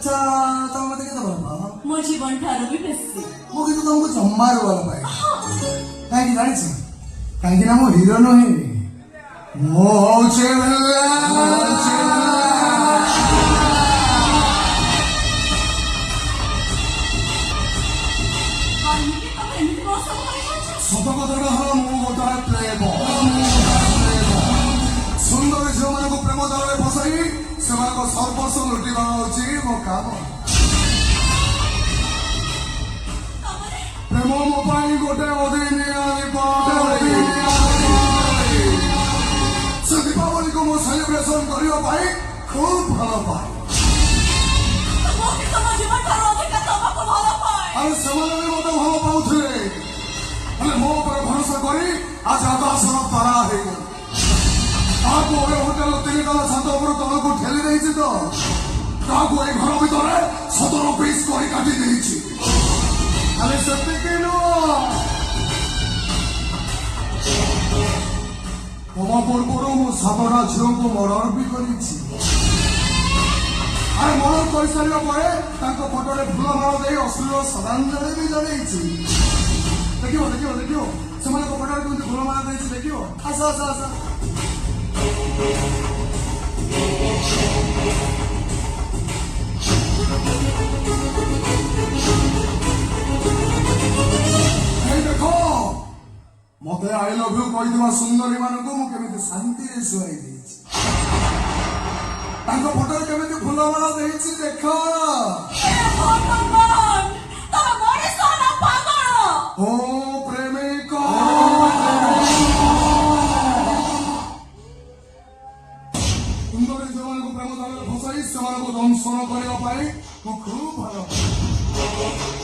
ଆଚ୍ଛା ତମେ ମତେ କେତେ ଭଲ ପାଅ? ମୋ ଜୀବନ ଠାରୁ ବି ବେଶୀ। ମୁଁ କିନ୍ତୁ ତମକୁ ଜମାରୁ ଭଲ ପାଏ। କାହିଁକି ଜାଣିଛ? କାହିଁକି ନା ମୁଁ ହିରୋ ନୁହେଁ, ମୁଁ ହଉଛି ସତ କଥାଟା ହଲ ମୁଁ ଗୋଟାଏ ସୁନ୍ଦର ଝିଅମାନଙ୍କୁ ପ୍ରେମ ଦଳରେ ବସାଇ ସେମାନଙ୍କ ସର୍ବସ୍ୱ ଲୁଟିବା ହଉଛି ମୋ କାମ। ପ୍ରେମ ମୋ ପାଇଁ ଗୋଟେ ସେ ଦୀପାବଳିକୁ ମୁଁ ସେଲିବ୍ରେସନ କରିବା ପାଇଁ ଖୁବ୍ ଭଲ ପାଏ। ଆରେ ସେମାନେ ବି ମତେ ଭଲ ପାଉଥିଲେ, ହେଲେ ମୋ ଉପରେ ଭରସା କରି ଆଜି ଆକାଶର ତାରା ହେଇଗଲା। କାହାକୁ ଏବେ ହୋଟେଲ 3 ତଲା ଛାତ ଉପରୁ ତଳକୁ ଠେଲି ଦେଇଛି ତ, କାହାକୁ ଏଇ ଘର ଭିତରେ 17 ପିସ୍ କରି କାଟି ଦେଇଛି। ଖାଲି ସେତିକି ନୁହଁ, ତମ ପୂର୍ବରୁ ମୁଁ 7ଟା ଝିଅଙ୍କୁ ମର୍ଡର ବି କରିଛି। ଆରେ ମର୍ଡର କରିସାରିବା ପରେ ତାଙ୍କ ଫଟୋରେ ଫୁଲମାଳ ଦେଇ ଅଶ୍ଳୀଳ ଶ୍ରଦ୍ଧାଞ୍ଜଳି ବି ଜଣେଇଛି। ଦେଖିବ ଦେଖିବ ଦେଖିବ ସେମାନଙ୍କ ଫଟୋରେ କେମିତି ଫୁଲମାଳ ଦେଇଛି ଦେଖିବ। ଆସ ଆସ ଆସ। ଦେଖ ମତେ ଆଇ ଲଭ୍ ୟୁ କହିଥିବା ସୁନ୍ଦରୀ ମାନଙ୍କୁ ମୁଁ କେମିତି ଶାନ୍ତିରେ ଶୁଆଇ ଦେଇଛି। ତାଙ୍କ ଫଟୋରେ କେମିତି ଫୁଲମାଳ ଦେଇଛି ଦେଖ। ଓ ପ୍ରେମିକ, ସୁନ୍ଦରୀ ଝିଅମାନଙ୍କୁ ପ୍ରେମ ଜାଲରେ ଫସାଇ ସେମାନଙ୍କୁ ଦଂଶନ କରିବା ପାଇଁ ମୁଁ ଖୁବ୍ ଭଲ ପାଏ।